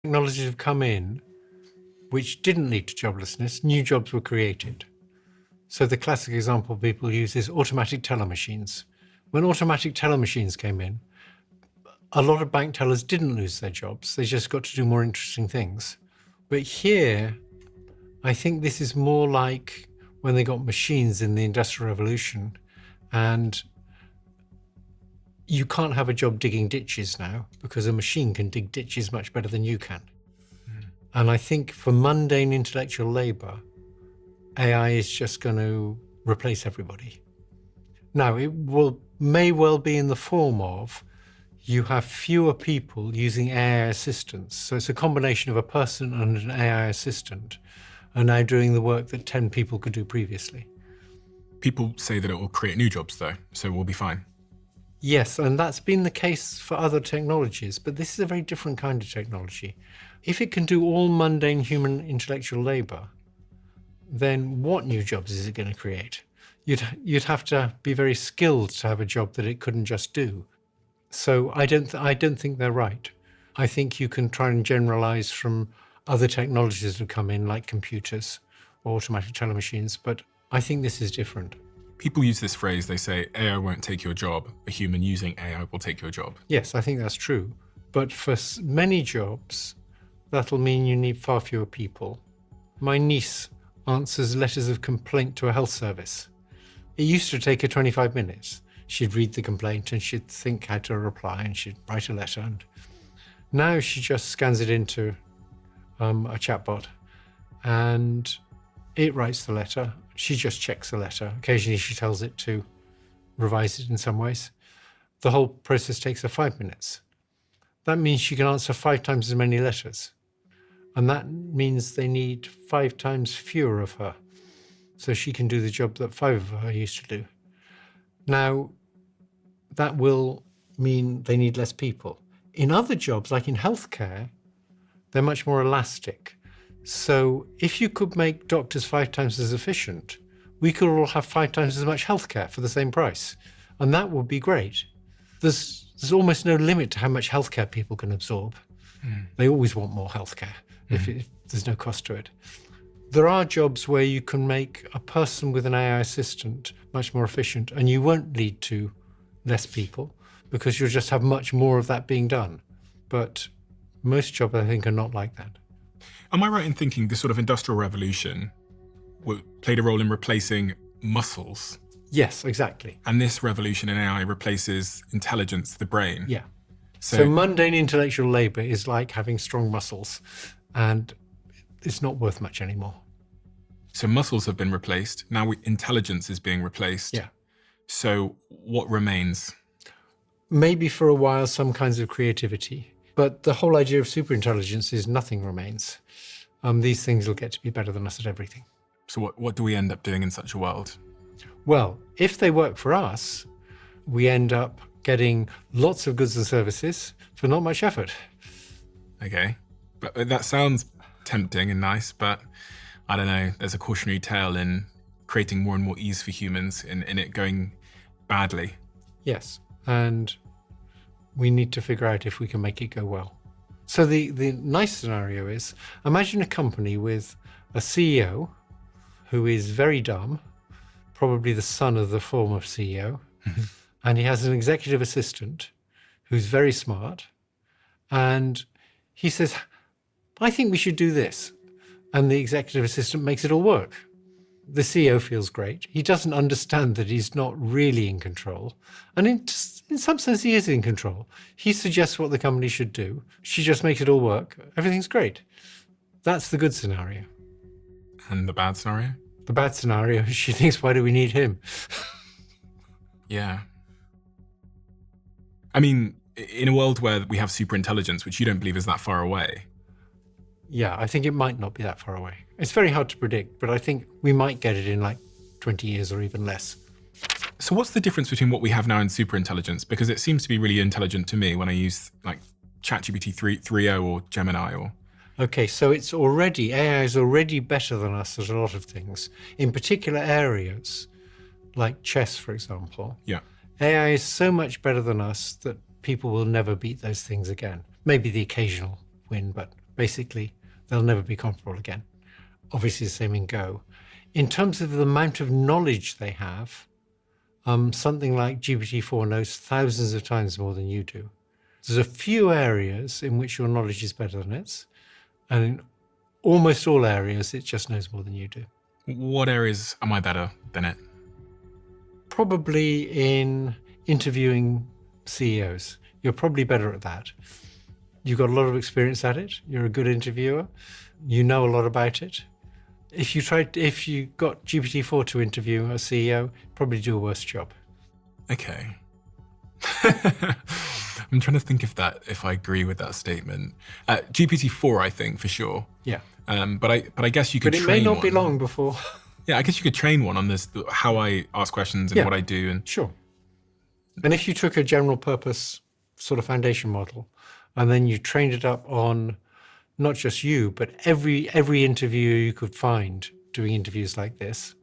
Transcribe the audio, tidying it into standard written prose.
Technologies have come in which didn't lead to joblessness, new jobs were created. So the classic example people use is automatic teller machines. When automatic teller machines came in, a lot of bank tellers didn't lose their jobs, they just got to do more interesting things. But here, I think this is more like when they got machines in the Industrial Revolution, and you can't have a job digging ditches now because a machine can dig ditches much better than you can. And I think for mundane intellectual labor, AI is just going to replace everybody. Now, it may well be in the form of you have fewer people using AI assistants. So it's a combination of a person and an AI assistant are now doing the work that 10 people could do previously. People say that it will create new jobs though, so we'll be fine. Yes, and that's been the case for other technologies, but this is a very different kind of technology. If it can do all mundane human intellectual labor, then what new jobs is it going to create? You'd have to be very skilled to have a job that it couldn't just do. So I don't think they're right. I think you can try and generalize from other technologies that have come in, like computers or automatic teller machines, but I think this is different. People use this phrase, they say, AI won't take your job, a human using AI will take your job. Yes, I think that's true. But for many jobs, that'll mean you need far fewer people. My niece answers letters of complaint to a health service. It used to take her 25 minutes. She'd read the complaint and she'd think how to reply and she'd write a letter. And now she just scans it into a chatbot and it writes the letter. She just checks the letter. Occasionally she tells it to revise it in some ways. The whole process takes her 5 minutes. That means she can answer 5 times as many letters. And that means they need 5 times fewer of her. So she can do the job that 5 of her used to do. Now, that will mean they need less people. In other jobs, like in healthcare, they're much more elastic. So if you could make doctors 5 times as efficient, we could all have 5 times as much healthcare for the same price. And that would be great. There's almost no limit to how much healthcare people can absorb. They always want more healthcare if there's no cost to it. There are jobs where you can make a person with an AI assistant much more efficient and you won't lead to less people because you'll just have much more of that being done. But most jobs, I think, are not like that. Am I right in thinking the sort of industrial revolution played a role in replacing muscles? Yes, exactly. And this revolution in AI replaces intelligence, the brain? Yeah. So mundane intellectual labor is like having strong muscles and it's not worth much anymore. So muscles have been replaced. Now intelligence is being replaced. Yeah. So what remains? Maybe for a while, some kinds of creativity. But the whole idea of superintelligence is nothing remains. These things will get to be better than us at everything. So what do we end up doing in such a world? Well, if they work for us, we end up getting lots of goods and services for not much effort. Okay, but that sounds tempting and nice, but I don't know, there's a cautionary tale in creating more and more ease for humans in it going badly. Yes, and we need to figure out if we can make it go well. So the nice scenario is, imagine a company with a CEO who is very dumb, probably the son of the former CEO, and he has an executive assistant who's very smart, and he says, I think we should do this. And the executive assistant makes it all work. The CEO feels great. He doesn't understand that he's not really in control. And in some sense, he is in control. He suggests what the company should do. She just makes it all work. Everything's great. That's the good scenario. And the bad scenario? The bad scenario is she thinks, why do we need him? Yeah. I mean, in a world where we have superintelligence, which you don't believe is that far away. Yeah, I think it might not be that far away. It's very hard to predict, but I think we might get it in like 20 years or even less. So what's the difference between what we have now and superintelligence? Because it seems to be really intelligent to me when I use like ChatGPT 3.0 or Gemini or... Okay, so AI is already better than us at a lot of things. In particular areas, like chess, for example. Yeah. AI is so much better than us that people will never beat those things again. Maybe the occasional win, but basically, they'll never be comparable again. Obviously the same in Go. In terms of the amount of knowledge they have, something like GPT-4 knows thousands of times more than you do. There's a few areas in which your knowledge is better than its, and in almost all areas, it just knows more than you do. What areas am I better than it? Probably in interviewing CEOs. You're probably better at that. You've got a lot of experience at it. You're a good interviewer. You know a lot about it. If you got GPT-4 to interview a CEO, probably do a worse job. Okay. I'm trying to think if I agree with that statement. GPT-4, I think, for sure. Yeah. But I guess you could train But it may not be one. long before. Yeah, I guess you could train one on this, how I ask questions and what I do. And Sure. And if you took a general purpose sort of foundation model and then you trained it up on not just you, but every interviewer you could find doing interviews like this,